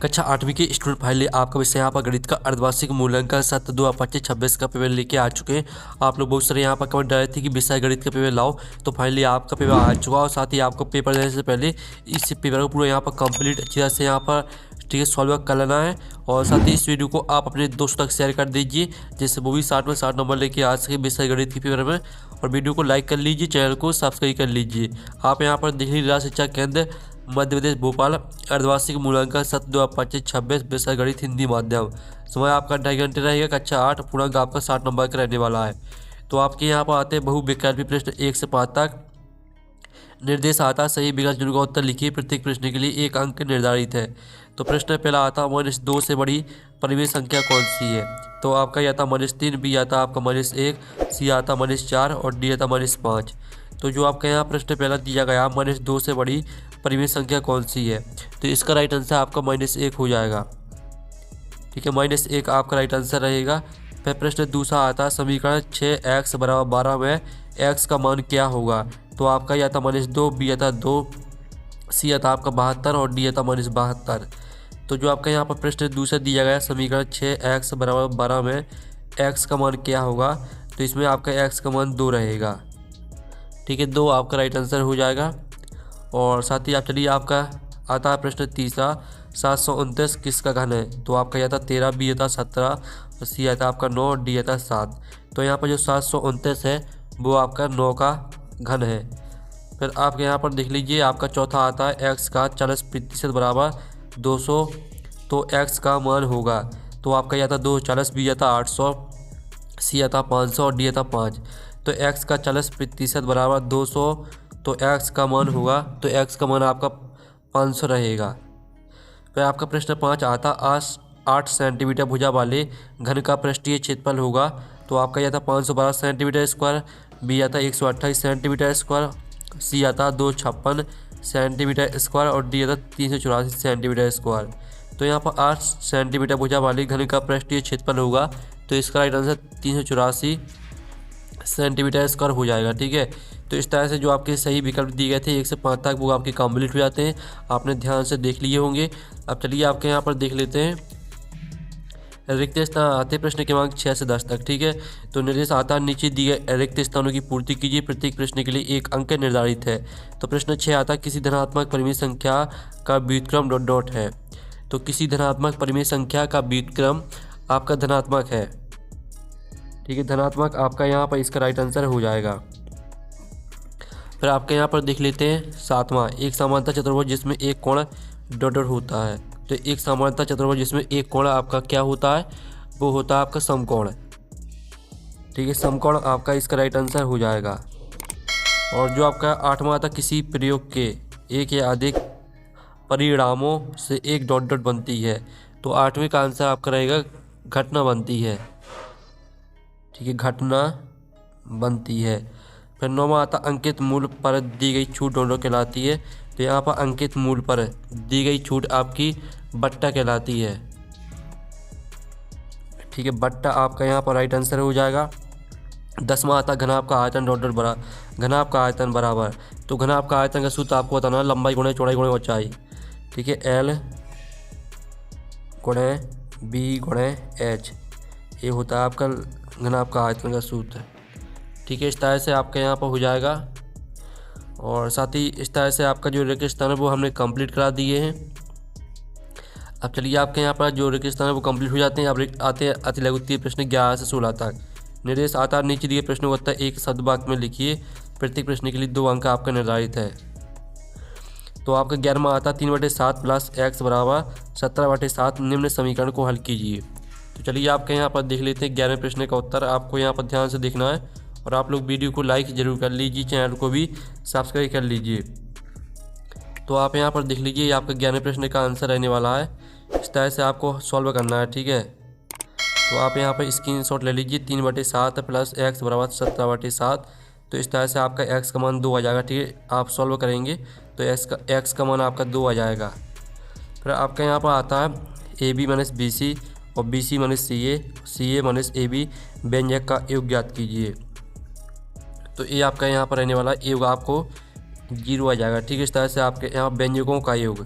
कक्षा 8वीं के स्टूडेंट फाइनली आपका विषय यहाँ पर गणित का अर्धवार्षिक मूल्यांकन सत्र 2025-26 का पेपर लेके आ चुके हैं। आप लोग बहुत सारे यहाँ पर कमेंट डाले थे कि विषय गणित का पेपर लाओ, तो फाइनली आपका पेपर आ चुका और साथ ही आपको पेपर देने से पहले इस पेपर को पूरा यहाँ पर कंप्लीट अच्छी तरह से यहाँ पर ठीक है सॉल्व कर लेना है। और साथ ही इस वीडियो को आप अपने दोस्तों तक शेयर कर दीजिए जिससे वो भी 60 में 60 नंबर लेके आ सके विषय गणित के पेपर में। और वीडियो को लाइक कर लीजिए, चैनल को सब्सक्राइब कर लीजिए। आप यहाँ पर देख लीजिए जिला शिक्षा केंद्र मध्य प्रदेश भोपाल अर्धवार्षिक मूल्यांकन सत्र 2025-26 विषय गणित हिंदी माध्यम। समय आपका 2.5 घंटे रहेगा। कक्षा 8 पूर्णांक आपका 60 नंबर का रहने वाला है। तो आपके यहाँ पर आते हैं बहुविकल्पी प्रश्न 1 से 5 तक। निर्देश आता है सही विकल्प चुनकर उत्तर लिखिए। प्रत्येक प्रश्न के लिए 1 अंक निर्धारित है। तो प्रश्न पहला आता है -2 से बड़ी परिमेय संख्या कौन सी है। तो आपका यह आता -3, बी आता आपका -1, सी आता -4 और डी आता -5। तो जो आपका यहाँ प्रश्न पहला दिया गया -2 से बड़ी परिमेय संख्या कौन सी है, तो इसका राइट आंसर आपका -1 हो जाएगा। ठीक है, -1 आपका राइट आंसर रहेगा। फिर प्रश्न दूसरा आता है समीकरण 6x = 12 में x का मान क्या होगा। तो आपका यह आता -2, बी आता 2, सी आता आपका 72 और डी आता -72। तो जो आपका यहाँ पर प्रश्न दूसरा दिया गया समीकरण 6x = 12 में x का मान क्या होगा, तो इसमें आपका x का मान 2 रहेगा। ठीक है, 2 आपका राइट आंसर हो जाएगा। और साथ ही आप चलिए आपका आता है प्रश्न तीसरा 729 किसका घन है। तो आपका यह आता 13, बी आता 17 और सी आता आपका 9 और डी आता 7। तो यहाँ पर जो 729 है वो आपका 9 का घन है। फिर आप यहाँ पर देख लीजिए आपका चौथा आता है x का 40% बराबर 200। तो x का मान होगा, तो आपका यह आता 240, बी आता 800, सी आता 500 और डी आता 5। तो x का 40% बराबर 200, तो x का मान होगा, तो x का मान आपका 500 रहेगा। फिर आपका प्रश्न 5 आता 8 सेंटीमीटर भुजा वाले घन का पृष्ठीय क्षेत्रफल होगा। तो आपका यह था 512 सेंटीमीटर स्क्वायर, बी आता 128 सेंटीमीटर स्क्वायर, सी आता 256 सेंटीमीटर स्क्वायर और डी आता 384 सेंटीमीटर स्क्वायर। तो यहाँ पर 8 सेंटीमीटर भुजा वाले घन का पृष्ठीय क्षेत्रफल होगा, तो इसका राइट आंसर 384 सेंटीमीटर स्क्वायर हो जाएगा। ठीक है, तो इस तरह से जो आपके सही विकल्प दिए गए थे 1 से 5 तक वो आपके कंप्लीट हो जाते हैं। आपने ध्यान से देख लिए होंगे। अब चलिए आपके यहाँ पर देख लेते हैं रिक्त स्थान आते प्रश्न क्रमांक 6 से 10 तक। ठीक है, तो निर्देश आता नीचे दिए रिक्त स्थानों की पूर्ति कीजिए। प्रत्येक प्रश्न के लिए 1 अंक निर्धारित है। तो प्रश्न 6 आता किसी धनात्मक परिमेय संख्या का व्युत्क्रम ... है। तो किसी धनात्मक परिमेय संख्या का व्युत्क्रम आपका धनात्मक है। ठीक है, धनात्मक आपका यहाँ पर इसका राइट आंसर हो जाएगा। फिर आपके यहाँ पर देख लेते हैं 7वां एक समांतर चतुर्भुज जिसमें एक कोण ... होता है। तो एक समांतर चतुर्भुज जिसमें एक कोण आपका क्या होता है, वो होता है आपका समकोण। ठीक है, समकोण आपका इसका राइट आंसर हो जाएगा। और जो आपका 8वां आता किसी प्रयोग के एक या अधिक परिणामों से एक ... बनती है। तो 8वें का आंसर आपका रहेगा घटना बनती है। ठीक है, घटना बनती है। फिर 9वां आता अंकित मूल्य पर दी गई छूट ... कहलाती है। तो यहाँ पर अंकित मूल्य पर दी गई छूट आपकी बट्टा कहलाती है। ठीक है, बट्टा आपका यहाँ पर राइट आंसर हो जाएगा। 10वां आता घनाभ का आयतन ... घनाभ का आयतन बराबर। तो घनाभ का आयतन का सूत्र आपको बताना लंबाई गुणे चौड़ाई गुणे ऊंचाई। ठीक है, L गुणे B गुणे H ये होता है आपका घनाभ का आयतन का सूत्र। ठीक है, इस तरह से आपके यहाँ पर हो जाएगा। और साथ ही इस तरह से आपका जो रिक्त स्थान है वो हमने कंप्लीट करा दिए हैं। अब चलिए आपके यहाँ पर जो रिक्त स्थान है वो कंप्लीट हो जाते हैं। अब आते हैं अति लघु प्रश्न 11 से 16 तक। निर्देश आता नीचे दिए प्रश्नों को उत्तर एक शब्द वाक्य में लिखिए। प्रत्येक प्रश्न के लिए 2 अंक आपका निर्धारित है। तो आपका 11वां आता 3/7 + x = 17/7 निम्न समीकरण को हल कीजिए। तो चलिए आपके यहाँ पर देख लेते हैं 11वें प्रश्न का उत्तर। आपको यहाँ पर ध्यान से देखना है और आप लोग वीडियो को लाइक ज़रूर कर लीजिए, चैनल को भी सब्सक्राइब कर लीजिए। तो आप यहाँ पर देख लीजिए ये आपका 11वें प्रश्न का आंसर रहने वाला है। इस तरह से आपको सॉल्व करना है। ठीक है, तो आप यहाँ पर स्क्रीनशॉट ले लीजिए। 3/7 + x = 17/7। तो इस तरह से आपका x का मान 2 आ जाएगा। ठीक है, आप सॉल्व करेंगे तो x का मान आपका 2 आ जाएगा। फिर आपका यहाँ पर आता है AB - BC और BC - CA, CA - AB व्यंजक का योग ज्ञात कीजिए। तो ये आपका यहाँ पर रहने वाला योग आपको 0 आ जाएगा। ठीक है, इस तरह से आपके यहाँ व्यंजकों का योग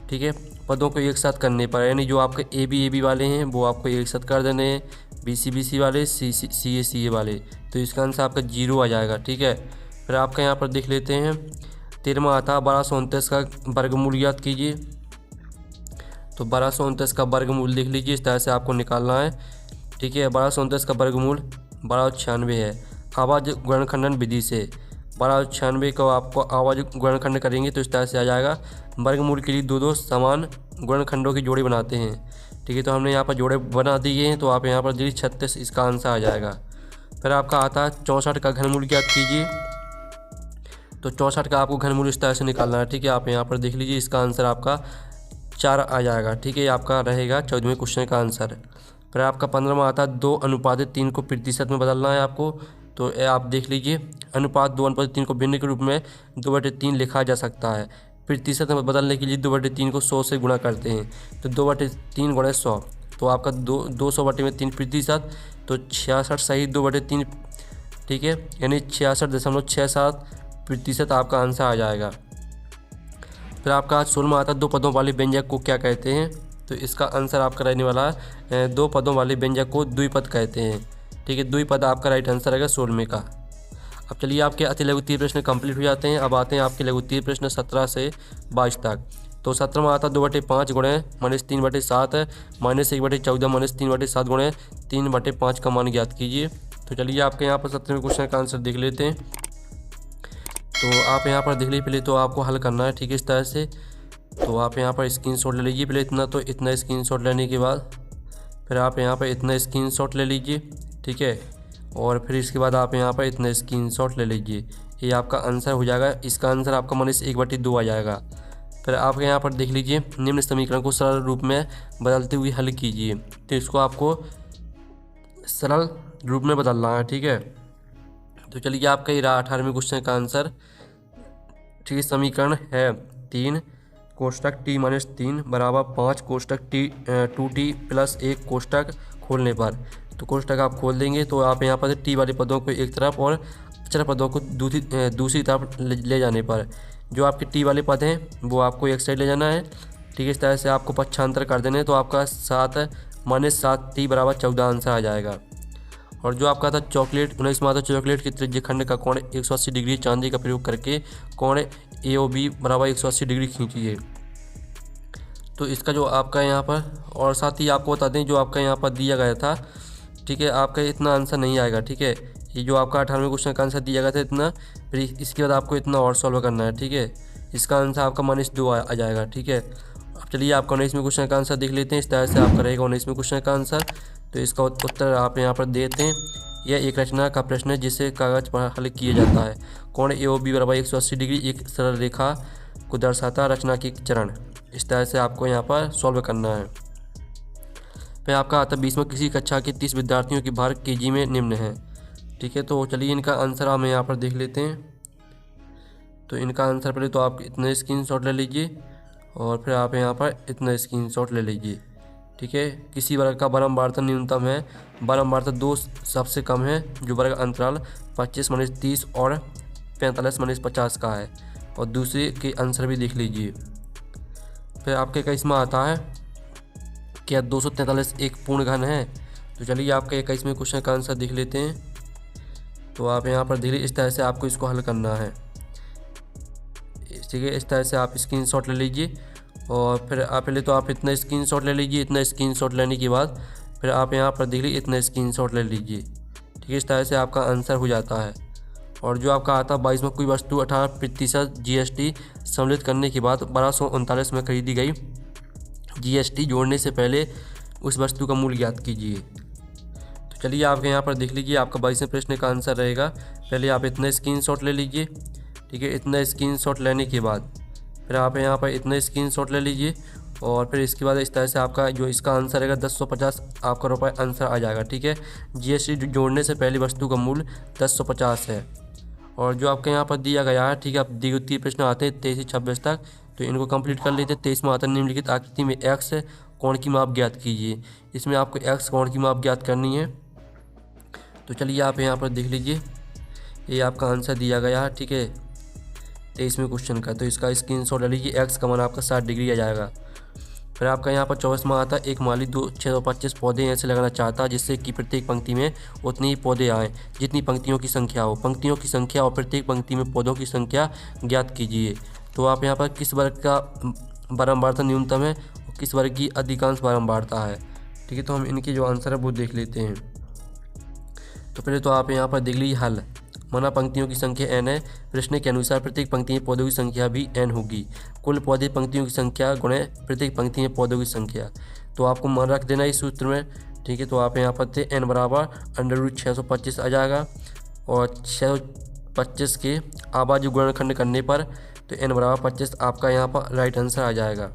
ठीक है, पदों को एक साथ करने पर, यानी जो आपके ए बी वाले हैं वो आपको एक साथ कर देने हैं, बी सी वाले, सी ए वाले, तो इसका आंसर आपका 0 आ जाएगा। ठीक है, फिर आपका यहाँ पर देख लेते हैं 13वां आता है 1229 का वर्गमूल ज्ञात कीजिए। तो 1229 का वर्गमूल देख लीजिए, इस तरह से आपको निकालना है। ठीक है, 1229 का वर्गमूल 1296 है। आवाज़ गुणनखंडन विधि से 1296 को आपको आवाज़ गुणनखंड करेंगे तो इस तरह से आ जाएगा। वर्गमूल के लिए दो समान गुणनखंडों की जोड़ी बनाते हैं। ठीक है, तो हमने यहाँ पर जोड़े बना दिए हैं, तो आप यहाँ पर दीजिए 36, इसका आंसर आ जाएगा। फिर आपका आता है 64 का घनमूल ज्ञात कीजिए। तो 64 का आपको घनमूल इस तरह से निकालना है। ठीक है, आप यहाँ पर देख लीजिए, इसका आंसर आपका 4 आ जाएगा। ठीक है, ये आपका रहेगा 14वें क्वेश्चन का आंसर। फिर आपका 15वां आता है 2:3 को प्रतिशत में बदलना है आपको। तो आप देख लीजिए, अनुपात 2:3 को भिन्न के रूप में 2/3 लिखा जा सकता है। प्रतिशत में बदलने के लिए 2/3 को 100 से गुणा करते हैं, तो 2/3 गुणे 100, तो आपका 200/3 प्रतिशत, तो 66 सही 2/3। ठीक है, यानी 66.67 प्रतिशत आपका आंसर आ जाएगा। फिर आपका 16वां आता है 2 पदों वाले व्यंजक को क्या कहते हैं। तो इसका आंसर आपका रहने वाला है 2 पदों वाले व्यंजक को द्विपद कहते हैं। ठीक है, द्विपद आपका राइट आंसर रहेगा 16वें का। अब चलिए आपके अति लघुत्तरीय प्रश्न कंप्लीट हो जाते हैं। अब आते हैं आपके लघुत्तरीय प्रश्न 17 से 22 तक। तो 17वां आता है 2/5 गुणे -3/7 -1/14 -3/7 गुणे 3/5 का मान ज्ञात कीजिए। तो चलिए आपके यहाँ पर 17वें क्वेश्चन का आंसर देख लेते हैं। तो आप यहाँ पर देख लीजिए, पहले तो आपको हल करना है। ठीक है, इस तरह से तो आप यहाँ पर स्क्रीनशॉट ले लीजिए पहले इतना, तो इतना स्क्रीनशॉट लेने के बाद फिर आप यहाँ पर इतना स्क्रीनशॉट ले लीजिए। ठीक है, और फिर इसके बाद आप यहाँ पर इतना स्क्रीनशॉट ले लीजिए, ये आपका आंसर हो जाएगा। इसका आंसर आपका -1/2 आ जाएगा। फिर आप यहाँ पर देख लीजिए, निम्न समीकरण को सरल रूप में बदलते हुए हल कीजिए। तो इसको आपको सरल रूप में बदलना है। ठीक है, तो चलिए आपका ये रहा 18वें क्वेश्चन का आंसर। ठीक है, समीकरण है 3 कोष्टक t-3 बराबर 5 कोष्टक 2t + 1 कोष्टक खोलने पर। तो कोष्टक आप खोल देंगे तो आप यहाँ पर टी वाले पदों को एक तरफ और अचर पदों को दूसरी तरफ ले जाने पर जो आपके टी वाले पद हैं वो आपको एक साइड ले जाना है। ठीक है, इस तरह से आपको पक्षांतर कर देने, तो आपका 7 -7t = 14 आंसर आ जाएगा। और जो आपका था चॉकलेट 19वां था चॉकलेट के त्रिज्य खंड का कोण 180 डिग्री चांदी का प्रयोग करके कोण AOB = 180 डिग्री खींचिए। तो इसका जो आपका यहाँ पर, और साथ ही आपको बता दें जो आपका यहाँ पर दिया गया था। ठीक है, आपका इतना आंसर नहीं आएगा। ठीक है, ये जो आपका 18वें क्वेश्चन का आंसर दिया गया था इतना, फिर इसके बाद आपको इतना और सॉल्व करना है। ठीक है, इसका आंसर आपका -2 आ जाएगा। ठीक है, अब चलिए आपका 19वें क्वेश्चन का आंसर देख लेते हैं। इस तरह से आपका रहेगा 19वें क्वेश्चन का आंसर। तो इसका उत्तर आप यहाँ पर देते हैं। यह एक रचना का प्रश्न है जिसे कागज पर हल किया जाता है। कोण AOB = 180 डिग्री एक सरल रेखा को दर्शाता रचना के चरण। इस तरह से आपको यहाँ पर सॉल्व करना है। फिर आपका आता 20वां किसी कक्षा के 30 विद्यार्थियों की भार केजी में निम्न है। ठीक है, तो चलिए इनका आंसर हम यहाँ पर देख लेते हैं। तो इनका आंसर पहले तो आप इतना स्क्रीनशॉट ले लीजिए और फिर आप यहाँ पर इतना स्क्रीनशॉट ले लीजिए। ठीक है, किसी वर्ग का बारंबारता न्यूनतम है, बारंबारता 2 सबसे कम है, जो वर्ग अंतराल 25 - 30 और 45 - 50 का है। और दूसरे के आंसर भी देख लीजिए। फिर आपके 21वां आता है क्या 243 एक पूर्ण घन है। तो चलिए आपका 21वें क्वेश्चन का आंसर देख लेते हैं। तो आप यहाँ पर देखिए, इस तरह से आपको इसको हल करना है। ठीक है, इस तरह से आप स्क्रीनशॉट ले लीजिए और फिर आप पहले तो आप इतना स्क्रीनशॉट ले लीजिए। इतना स्क्रीनशॉट लेने के बाद फिर आप यहाँ पर देख लीजिए इतना स्क्रीनशॉट ले लीजिए। ठीक है, इस तरह से आपका आंसर हो जाता है। और जो आपका आता है 22वां कोई वस्तु 18% GST सम्मिलित करने के बाद 1239 में खरीदी गई, GST जोड़ने से पहले उस वस्तु का मूल्य ज्ञात कीजिए। तो चलिए आपके यहाँ पर देख लीजिए, आपका 22वें प्रश्न का आंसर रहेगा। पहले आप इतना स्क्रीनशॉट ले लीजिए। ठीक है, इतना स्क्रीनशॉट लेने के बाद फिर आप यहाँ पर इतना स्क्रीनशॉट ले लीजिए और फिर इसके बाद इस तरह से आपका जो इसका आंसर रहेगा 1050 आपका रुपये आंसर आ जाएगा। ठीक है, GST जोड़ने से पहले वस्तु का मूल्य 1050 है। और जो आपके यहाँ पर दिया गया है, ठीक है, आप द्वितीय प्रश्न आते हैं 23 से 26 तक, तो इनको कंप्लीट कर लेते हैं। 23वां आता है निम्नलिखित आकृति में x कोण की माप ज्ञात कीजिए। इसमें आपको x कोण की माप ज्ञात करनी है। तो चलिए आप यहाँ पर देख लीजिए, ये आपका आंसर दिया गया है। ठीक है, 23वें क्वेश्चन का। तो इसका स्क्रीनशॉट ले लीजिए। एक्स का मान आपका 60 डिग्री आ जाएगा। फिर आपका यहाँ पर 24वां आता है, एक माली 625 पौधे ऐसे लगाना चाहता है जिससे कि प्रत्येक पंक्ति में उतनी ही पौधे आएँ जितनी पंक्तियों की संख्या हो। पंक्तियों की संख्या और प्रत्येक पंक्ति में पौधों की संख्या ज्ञात कीजिए। तो आप यहाँ पर किस वर्ग का बारंबारता न्यूनतम है और किस वर्ग की अधिकांश बारंबारता है। ठीक है, तो हम इनके जो आंसर है वो देख लेते हैं। तो पहले तो आप यहाँ पर देख लीजिए हल। माना पंक्तियों की संख्या n है, प्रश्न के अनुसार प्रत्येक पंक्ति में पौधों की संख्या भी n होगी। कुल पौधे पंक्तियों की संख्या गुणे प्रत्येक पंक्ति में पौधों की संख्या। तो आपको मान रख देना इस सूत्र में। ठीक है, तो आप यहाँ पर थे n बराबर √625 आ जाएगा और 625 के आबादी गुणनखंड करने पर तो n बराबर 25 आपका यहाँ पर राइट आंसर आ जाएगा।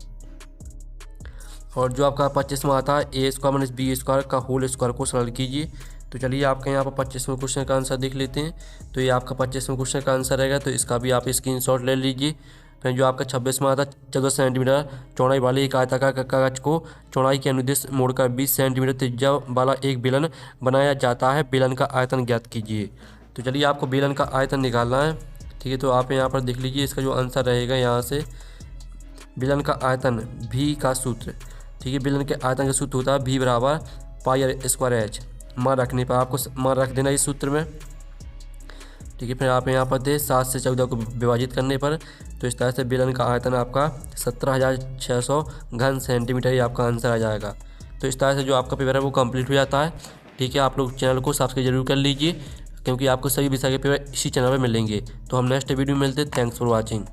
और जो आपका 25वां आता है a² - b² का होल स्क्वायर को सरल कीजिए। तो चलिए आपके यहाँ पर 25वें क्वेश्चन का आंसर देख लेते हैं। तो ये आपका 25वें क्वेश्चन का आंसर रहेगा, तो इसका भी आप स्क्रीनशॉट ले लीजिए। फिर जो आपका 26वां आता है 14 सेंटीमीटर चौड़ाई वाले एक आयताकार कागज को चौड़ाई के अनुदिश मोड़कर 20 सेंटीमीटर त्रिज्या वाला एक बेलन बनाया जाता है। बेलन का आयतन ज्ञात कीजिए। तो चलिए आपको बेलन का आयतन निकालना है। ठीक है, तो आप यहाँ पर देख लीजिए। इसका जो आंसर रहेगा यहाँ से बेलन का आयतन भी का सूत्र। ठीक है, बेलन के आयतन का सूत्र होता है v बराबर πr²h। मान रखने पर आपको मान रख देना इस सूत्र में। ठीक है, फिर आप यहाँ पर दे 7 से 14 को विभाजित करने पर तो इस तरह से बेलन का आयतन आपका 17,600 घन सेंटीमीटर ही आपका आंसर आ जाएगा। तो इस तरह से जो आपका पेपर है वो कंप्लीट हो जाता है। ठीक है, आप लोग चैनल को सब्सक्राइब जरूर कर लीजिए क्योंकि आपको सभी विषय के पेपर इसी चैनल पर मिलेंगे। तो हम नेक्स्ट वीडियो में मिलते हैं। Thanks for watching.